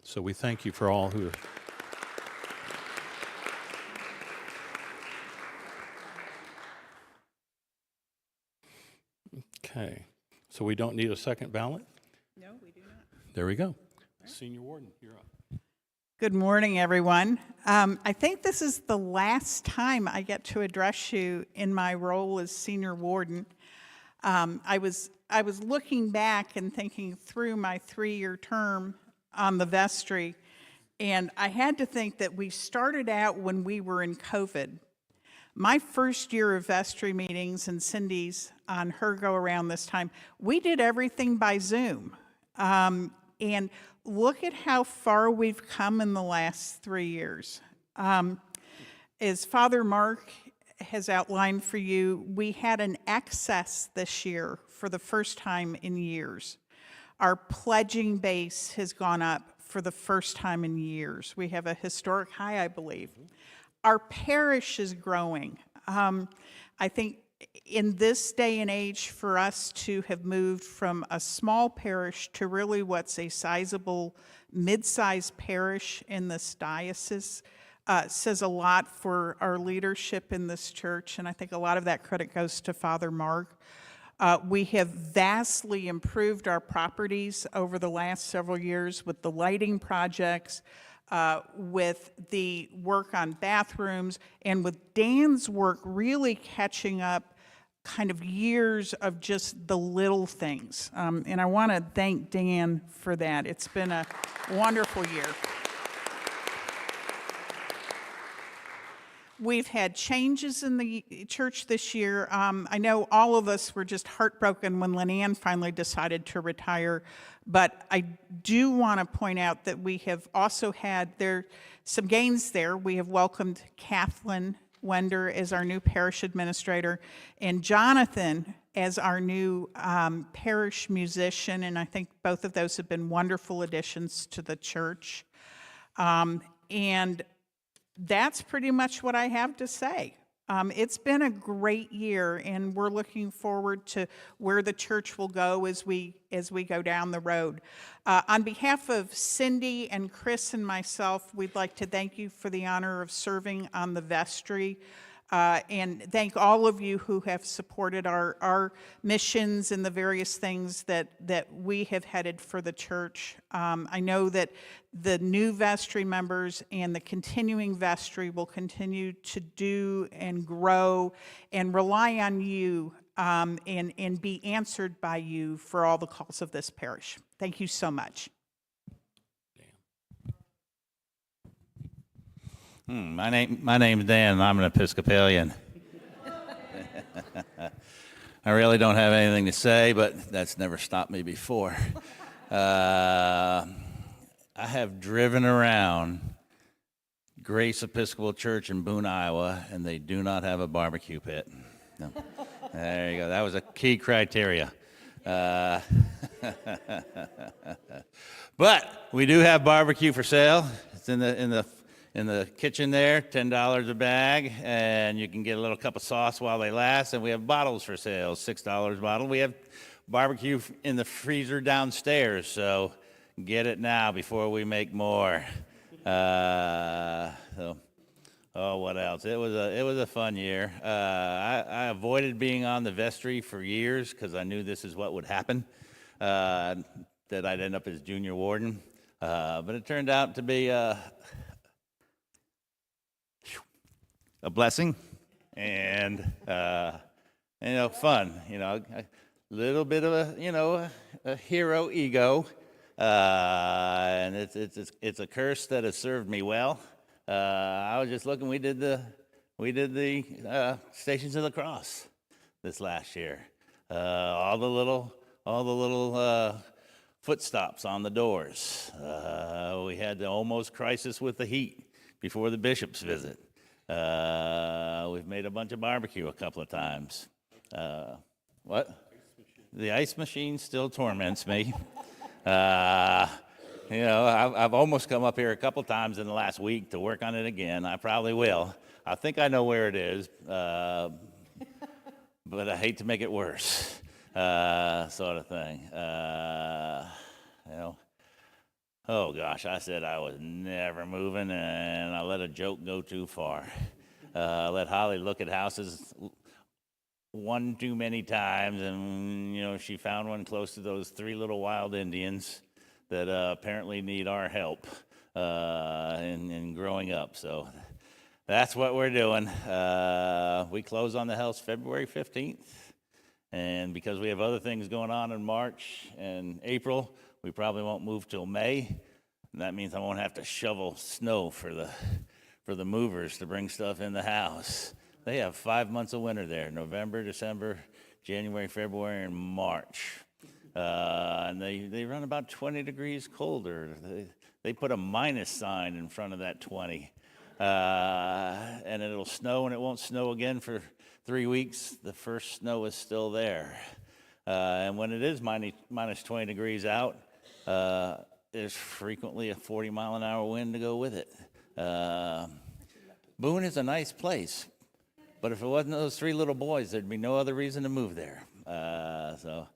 So we thank you for all who. Okay, so we don't need a second ballot? No, we do not. There we go. Senior Warden, you're up. Good morning, everyone. I think this is the last time I get to address you in my role as senior warden. I was looking back and thinking through my 3-year term on the vestry, and I had to think that we started out when we were in COVID. My first year of vestry meetings and Cindy's on her go around this time, we did everything by Zoom. And look at how far we've come in the last 3 years. As Father Mark has outlined for you, we had an excess this year for the first time in years. Our pledging base has gone up for the first time in years. We have a historic high, I believe. Our parish is growing. I think in this day and age, for us to have moved from a small parish to really what's a sizable, mid-sized parish in this diocese says a lot for our leadership in this church, and I think a lot of that credit goes to Father Mark. We have vastly improved our properties over the last several years with the lighting projects, with the work on bathrooms, and with Dan's work really catching up kind of years of just the little things. And I want to thank Dan for that. It's been a wonderful year. We've had changes in the church this year. I know all of us were just heartbroken when Lynn finally decided to retire, but I do want to point out that we have also had some gains there. We have welcomed Kathleen Wender as our new parish administrator and Jonathan as our new parish musician, and I think both of those have been wonderful additions to the church. And that's pretty much what I have to say. It's been a great year, and we're looking forward to where the church will go as we go down the road. On behalf of Cindy and Chris and myself, we'd like to thank you for the honor of serving on the vestry, and thank all of you who have supported our missions and the various things that we have headed for the church. I know that the new vestry members and the continuing vestry will continue to do and grow and rely on you and be answered by you for all the calls of this parish. Thank you so much. My name's Dan, and I'm an Episcopalian. I really don't have anything to say, but that's never stopped me before. I have driven around Grace Episcopal Church in Boone, Iowa, and they do not have a barbecue pit. No. There you go. That was a key criteria. But we do have barbecue for sale. It's in the kitchen there, $10 a bag, and you can get a little cup of sauce while they last. And we have bottles for sale, $6 a bottle. We have barbecue in the freezer downstairs, so get it now before we make more. What else? It was a fun year. I avoided being on the vestry for years because I knew this is what would happen, that I'd end up as junior warden. But it turned out to be a blessing and fun. A little bit of a hero ego, and it's a curse that has served me well. I was just looking. We did the Stations of the Cross this last year. All the little footstops on the doors. We had the almost crisis with the heat before the bishop's visit. We've made a bunch of barbecue a couple of times. What? The ice machine still torments me. I've almost come up here a couple times in the last week to work on it again. I probably will. I think I know where it is, but I hate to make it worse, sort of thing. Oh gosh, I said I was never moving, and I let a joke go too far. I let Holly look at houses one too many times, and she found one close to those three little wild Indians that apparently need our help in growing up. So that's what we're doing. We close on the house February 15th. And because we have other things going on in March and April, we probably won't move till May. And that means I won't have to shovel snow for the movers to bring stuff in the house. They have 5 months of winter there: November, December, January, February, and March. And they run about 20 degrees colder. They put a minus sign in front of that 20. And it'll snow, and it won't snow again for 3 weeks. The first snow is still there. And when it is minus 20 degrees out, there's frequently a 40-mile-an-hour wind to go with it. Boone is a nice place, but if it wasn't those three little boys, there'd be no other reason to move there. So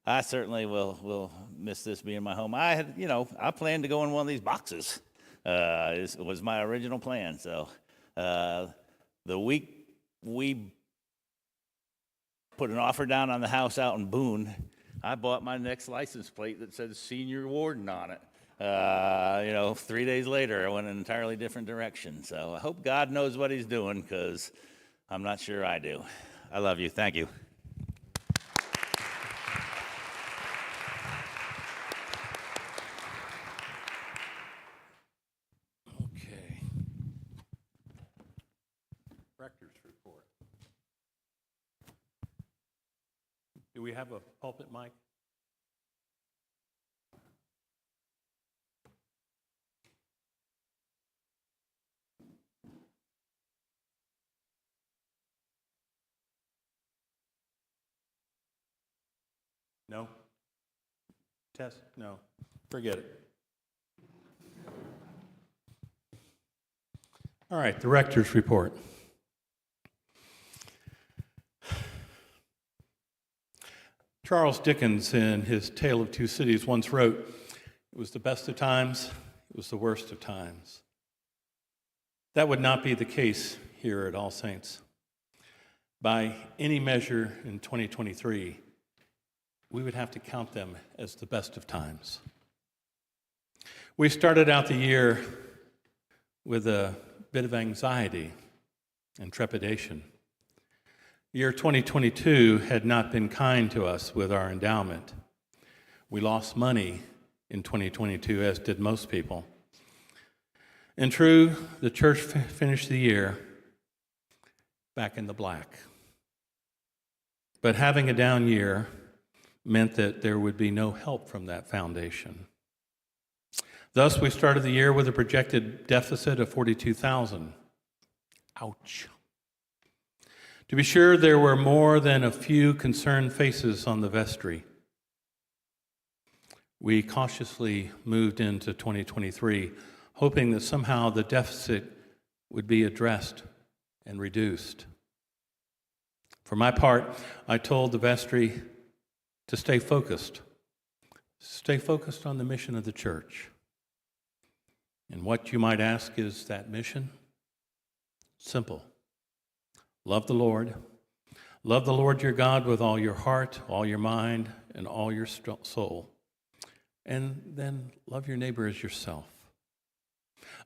I certainly will miss this being my home. I planned to go in one of these boxes. It was my original plan. So the week we put an offer down on the house out in Boone, I bought my next license plate that said Senior Warden on it. 3 days later, I went in an entirely different direction. So I hope God knows what he's doing, because I'm not sure I do. I love you. Thank you. Okay. Rector's report. Do we have a pulpit mic? No? Test? No. Forget it. All right, the rector's report. Charles Dickens, in his Tale of Two Cities, once wrote, "It was the best of times, it was the worst of times." That would not be the case here at All Saints. By any measure in 2023, we would have to count them as the best of times. We started out the year with a bit of anxiety and trepidation. The year 2022 had not been kind to us with our endowment. We lost money in 2022, as did most people. And true, the church finished the year back in the black. But having a down year meant that there would be no help from that foundation. Thus, we started the year with a projected deficit of $42,000. Ouch. To be sure, there were more than a few concerned faces on the vestry. We cautiously moved into 2023, hoping that somehow the deficit would be addressed and reduced. For my part, I told the vestry to stay focused on the mission of the church. And what you might ask is that mission? Simple. Love the Lord. Love the Lord your God with all your heart, all your mind, and all your soul. And then love your neighbor as yourself.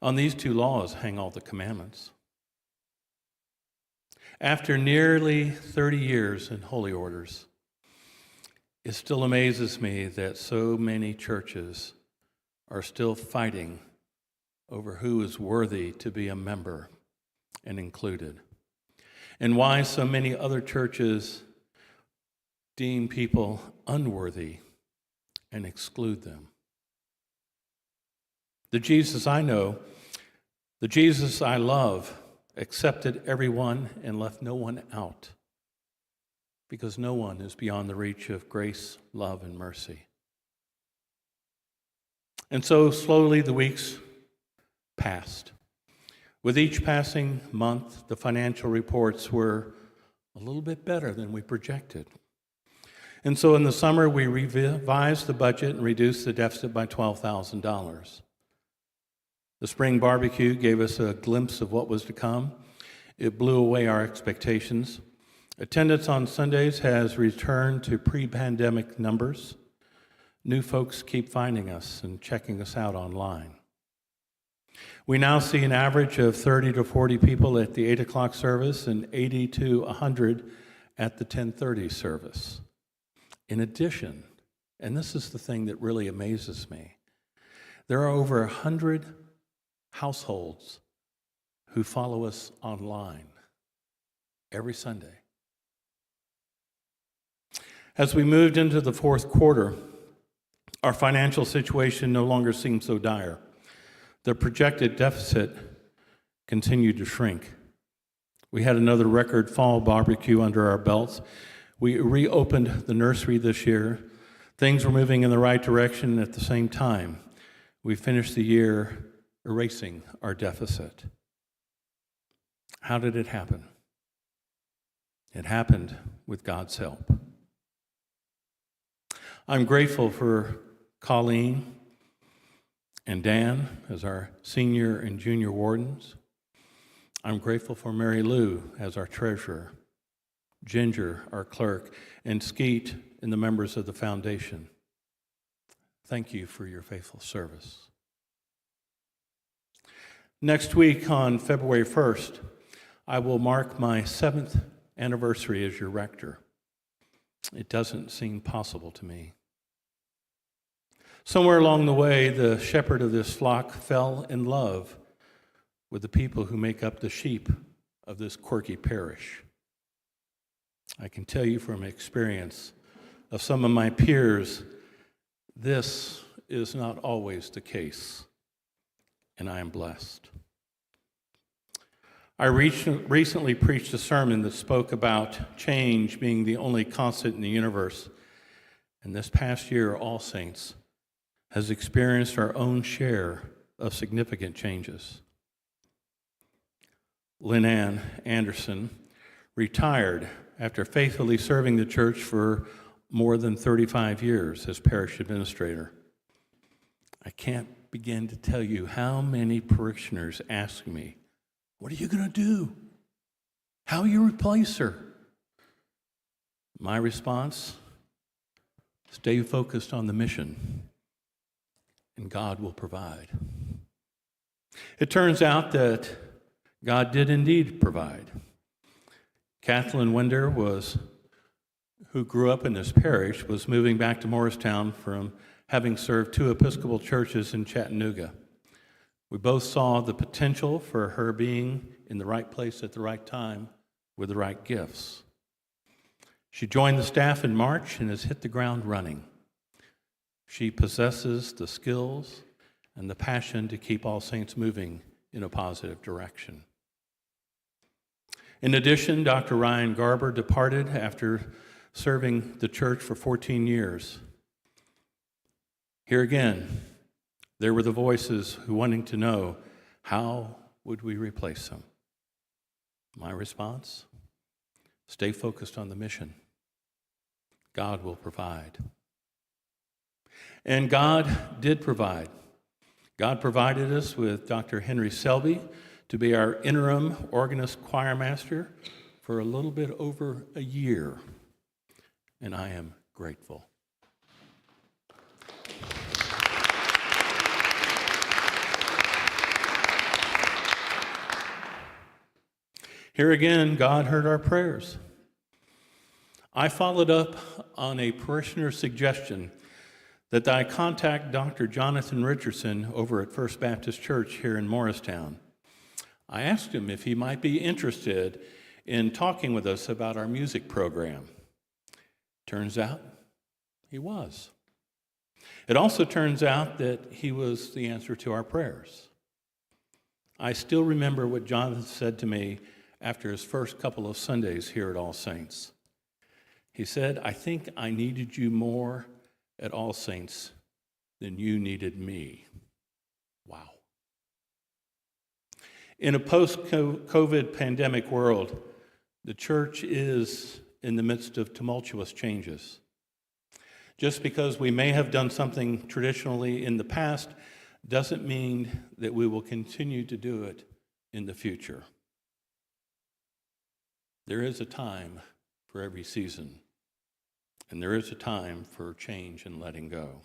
On these two laws hang all the commandments. After nearly 30 years in holy orders, it still amazes me that so many churches are still fighting over who is worthy to be a member and included, and why so many other churches deem people unworthy and exclude them. The Jesus I know, the Jesus I love, accepted everyone and left no one out, because no one is beyond the reach of grace, love, and mercy. And so slowly the weeks passed. With each passing month, the financial reports were a little bit better than we projected. And so in the summer, we revised the budget and reduced the deficit by $12,000. The spring barbecue gave us a glimpse of what was to come. It blew away our expectations. Attendance on Sundays has returned to pre-pandemic numbers. New folks keep finding us and checking us out online. We now see an average of 30 to 40 people at the 8 o'clock service and 80 to 100 at the 10:30 service. In addition, and this is the thing that really amazes me, there are over 100 households who follow us online every Sunday. As we moved into the fourth quarter, our financial situation no longer seemed so dire. The projected deficit continued to shrink. We had another record fall barbecue under our belts. We reopened the nursery this year. Things were moving in the right direction at the same time. We finished the year erasing our deficit. How did it happen? It happened with God's help. I'm grateful for Colleen and Dan as our senior and junior wardens. I'm grateful for Mary Lou as our treasurer, Ginger, our clerk, and Skeet and the members of the foundation. Thank you for your faithful service. Next week, on February 1st, I will mark my 7th anniversary as your rector. It doesn't seem possible to me. Somewhere along the way, the shepherd of this flock fell in love with the people who make up the sheep of this quirky parish. I can tell you from experience of some of my peers, this is not always the case, and I am blessed. I recently preached a sermon that spoke about change being the only constant in the universe, and this past year, All Saints has experienced our own share of significant changes. Lynn Ann Anderson retired after faithfully serving the church for more than 35 years as parish administrator. I can't begin to tell you how many parishioners ask me, "What are you going to do? How will you replace her?" My response, stay focused on the mission, and God will provide. It turns out that God did indeed provide. Kathleen Winder, who grew up in this parish, was moving back to Morristown from having served 2 Episcopal churches in Chattanooga. We both saw the potential for her being in the right place at the right time with the right gifts. She joined the staff in March and has hit the ground running. She possesses the skills and the passion to keep All Saints moving in a positive direction. In addition, Dr. Ryan Garber departed after serving the church for 14 years. Here again, there were the voices who wanting to know, how would we replace him? My response, stay focused on the mission. God will provide. And God did provide. God provided us with Dr. Henry Selby to be our interim organist choir master for a little bit over a year, and I am grateful. Here again, God heard our prayers. I followed up on a parishioner's suggestion that I contact Dr. Jonathan Richardson over at First Baptist Church here in Morristown. I asked him if he might be interested in talking with us about our music program. Turns out he was. It also turns out that he was the answer to our prayers. I still remember what Jonathan said to me after his first couple of Sundays here at All Saints. He said, "I think I needed you more at All Saints than you needed me." Wow. In a post-COVID pandemic world, the church is in the midst of tumultuous changes. Just because we may have done something traditionally in the past doesn't mean that we will continue to do it in the future. There is a time for every season, and there is a time for change and letting go.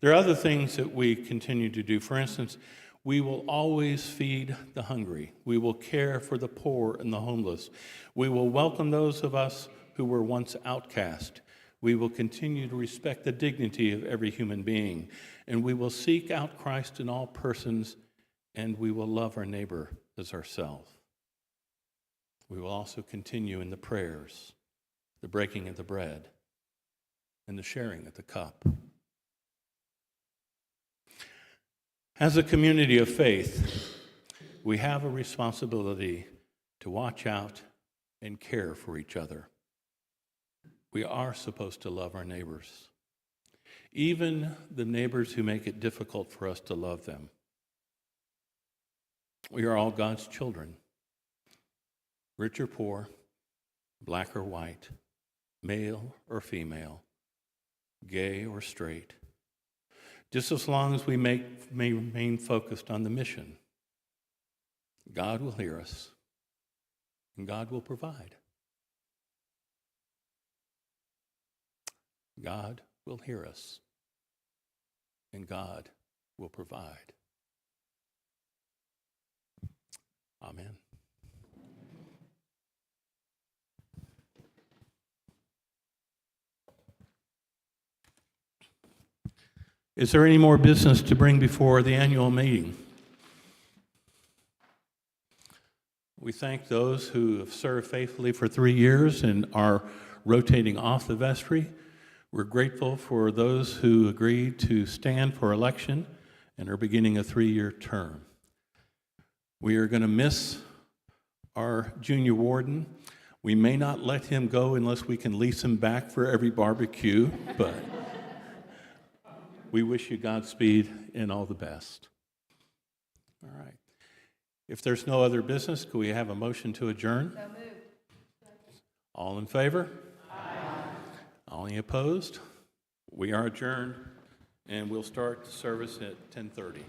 There are other things that we continue to do. For instance, we will always feed the hungry. We will care for the poor and the homeless. We will welcome those of us who were once outcast. We will continue to respect the dignity of every human being. And we will seek out Christ in all persons, and we will love our neighbor as ourselves. We will also continue in the prayers, the breaking of the bread, and the sharing of the cup. As a community of faith, we have a responsibility to watch out and care for each other. We are supposed to love our neighbors, even the neighbors who make it difficult for us to love them. We are all God's children, rich or poor, black or white, male or female, gay or straight, just as long as we may remain focused on the mission. God will hear us, and God will provide. God will hear us, and God will provide. Amen. Is there any more business to bring before the annual meeting? We thank those who have served faithfully for 3 years and are rotating off the vestry. We're grateful for those who agreed to stand for election and are beginning a 3-year term. We are going to miss our junior warden. We may not let him go unless we can lease him back for every barbecue, but we wish you Godspeed and all the best. All right. If there's no other business, could we have a motion to adjourn? So moved. All in favor? Aye. Any opposed? We are adjourned, and we'll start the service at 10:30.